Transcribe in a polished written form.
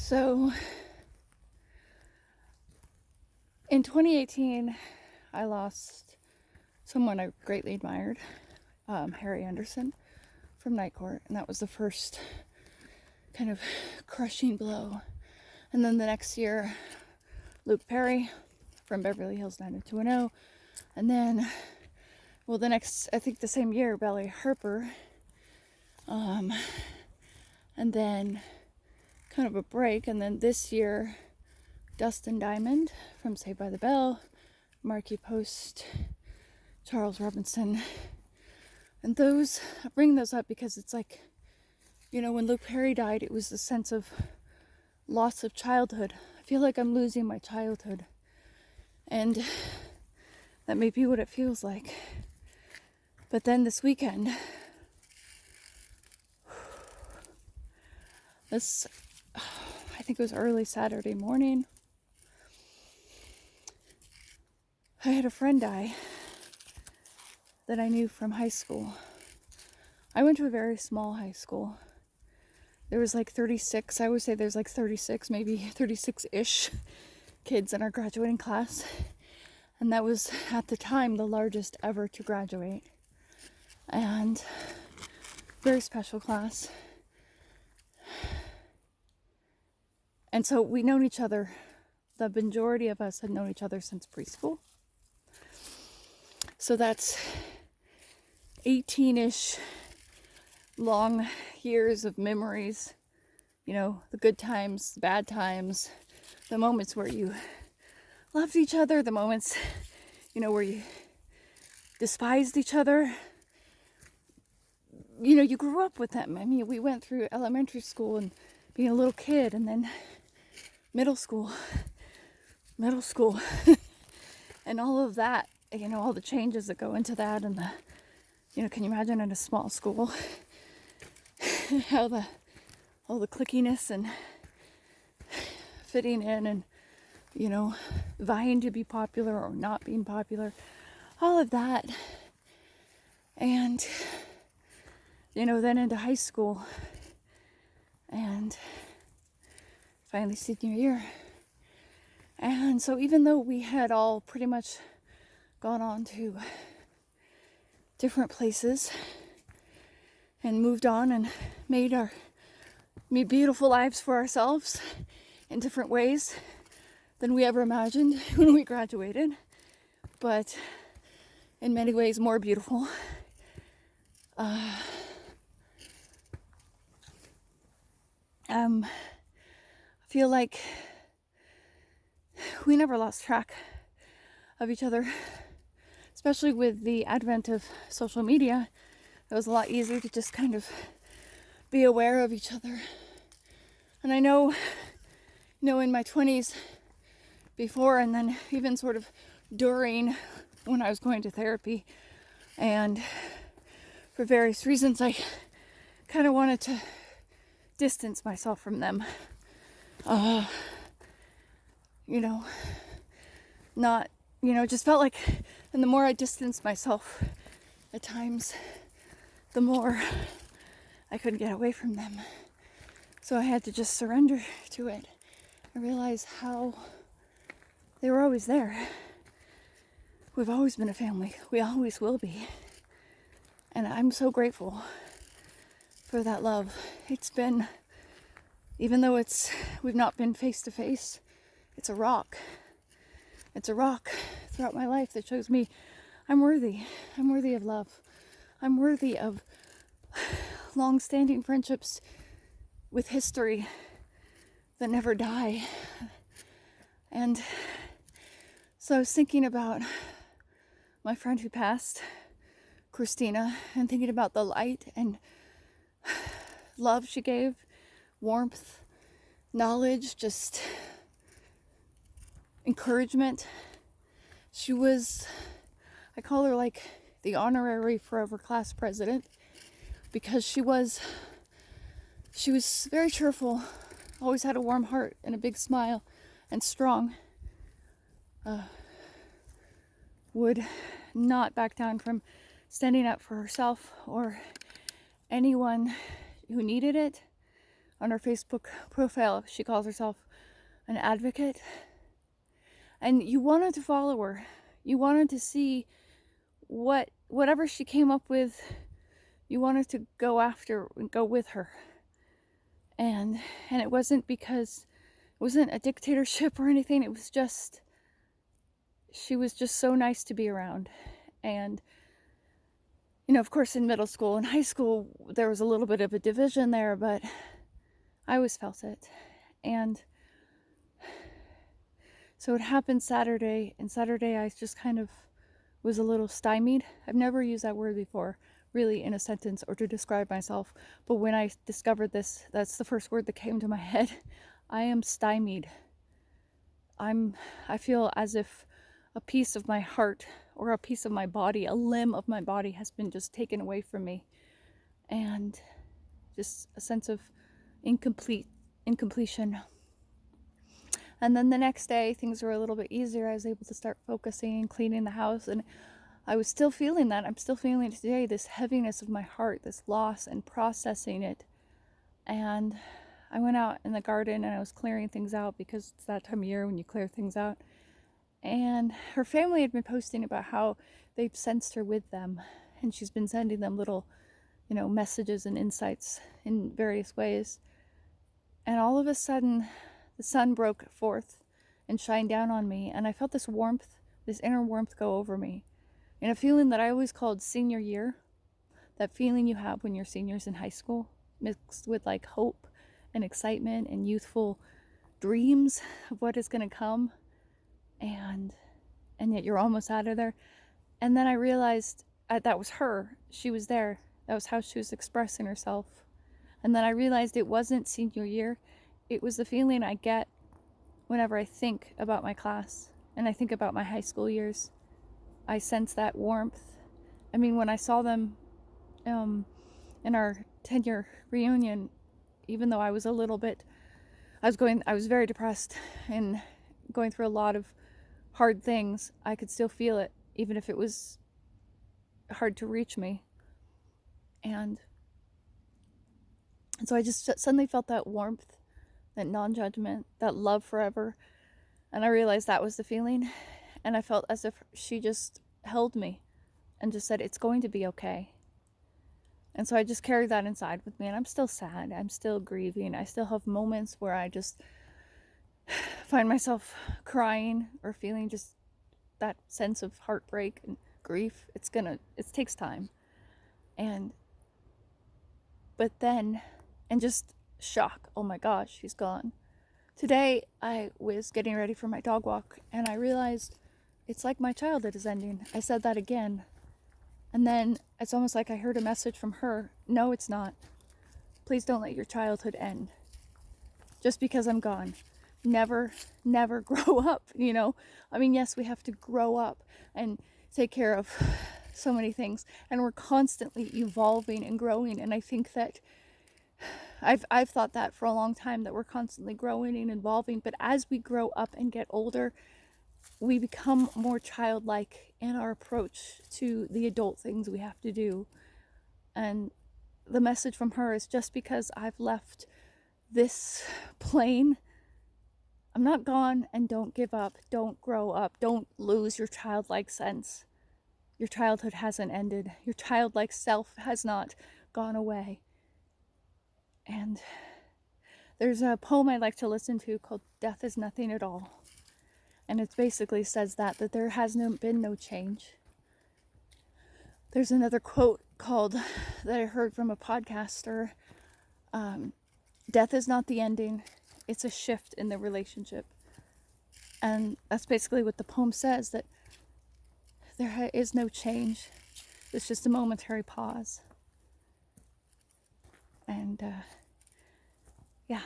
So in 2018, I lost someone I greatly admired, Harry Anderson from Night Court, and that was the first kind of crushing blow. And then the next year, Luke Perry from Beverly Hills 90210, and then, I think the same year, Belly Harper, and then kind of a break, and then this year, Dustin Diamond from Saved by the Bell, Markie Post, Charles Robinson. And those, I bring those up because it's like, when Luke Perry died, it was the sense of loss of childhood. I feel like I'm losing my childhood. And that may be what it feels like. But then this weekend, I think it was early Saturday morning, I had a friend die that I knew from high school. I went to a very small high school. There was like 36, I would say there's like 36, maybe 36-ish kids in our graduating class. And that was, at the time, the largest ever to graduate. And very special class. And so we'd known each other. The majority of us had known each other since preschool. So that's 18-ish long years of memories. The good times, the bad times, the moments where you loved each other, the moments, where you despised each other. You grew up with them. I mean, we went through elementary school and being a little kid, and then middle school, and all of that, all the changes that go into that, and can you imagine in a small school, how all the clickiness and fitting in and, vying to be popular or not being popular, all of that. And, then into high school, and finally senior year. And so even though we had all pretty much gone on to different places and moved on and made beautiful lives for ourselves in different ways than we ever imagined when we graduated, but in many ways more beautiful. I feel like we never lost track of each other, especially with the advent of social media. It was a lot easier to just kind of be aware of each other. And I know, in my 20s, before and then even sort of during, when I was going to therapy, and for various reasons, I kind of wanted to distance myself from them. Not, just felt like, and the more I distanced myself at times, the more I couldn't get away from them. So I had to just surrender to it. I realized how they were always there. We've always been a family. We always will be. And I'm so grateful for that love. It's been, even though we've not been face to face, it's a rock. It's a rock throughout my life that shows me I'm worthy. I'm worthy of love. I'm worthy of long-standing friendships with history that never die. And so I was thinking about my friend who passed, Christina, and thinking about the light and love she gave, warmth, knowledge, just encouragement. She was, I call her like the honorary forever class president, because she was very cheerful, always had a warm heart and a big smile, and strong. Would not back down from standing up for herself or anyone who needed it, on her Facebook profile, she calls herself an advocate. And you wanted to follow her. You wanted to see whatever she came up with, you wanted to go with her. And it wasn't because it wasn't a dictatorship or anything. It was just, she was just so nice to be around. And, of course, in middle school and high school, there was a little bit of a division there, but I always felt it. And so it happened Saturday, and Saturday I just kind of was a little stymied. I've never used that word before, really, in a sentence or to describe myself. But when I discovered this, that's the first word that came to my head. I am stymied. I feel as if a piece of my heart or a piece of my body, a limb of my body has been just taken away from me. And just a sense of incompletion. And then the next day, things were a little bit easier. I was able to start focusing and cleaning the house, and I was still feeling that. I'm still feeling today, this heaviness of my heart, this loss, and processing it. And I went out in the garden and I was clearing things out, because it's that time of year when you clear things out. And her family had been posting about how they've sensed her with them, and she's been sending them little, messages and insights in various ways. And all of a sudden, the sun broke forth and shined down on me, and I felt this warmth, this inner warmth go over me. And a feeling that I always called senior year, that feeling you have when you're seniors in high school, mixed with like hope and excitement and youthful dreams of what is going to come, and yet you're almost out of there. And then I realized that was her. She was there. That was how she was expressing herself. And then I realized it wasn't senior year. It was the feeling I get whenever I think about my class and I think about my high school years. I sense that warmth. I mean, when I saw them in our 10-year reunion, even though I was I was very depressed and going through a lot of hard things, I could still feel it, even if it was hard to reach me. And so I just suddenly felt that warmth, that non-judgment, that love forever. And I realized that was the feeling. And I felt as if she just held me and just said, it's going to be okay. And so I just carried that inside with me. And I'm still sad. I'm still grieving. I still have moments where I just find myself crying or feeling just that sense of heartbreak and grief. It takes time. But then, and just shock. Oh my gosh, she's gone. Today, I was getting ready for my dog walk, and I realized it's like my childhood is ending. I said that again. And then it's almost like I heard a message from her. No, it's not. Please don't let your childhood end. Just because I'm gone. Never grow up, I mean, yes, we have to grow up and take care of so many things. And we're constantly evolving and growing. And I think that I've thought that for a long time, that we're constantly growing and evolving. But as we grow up and get older, we become more childlike in our approach to the adult things we have to do. And the message from her is, just because I've left this plane, I'm not gone, and don't give up. Don't grow up. Don't lose your childlike sense. Your childhood hasn't ended. Your childlike self has not gone away. And there's a poem I like to listen to called Death is Nothing at All. And it basically says that there has been no change. There's another quote that I heard from a podcaster. Death is not the ending. It's a shift in the relationship. And that's basically what the poem says, that there is no change. It's just a momentary pause. And, yeah.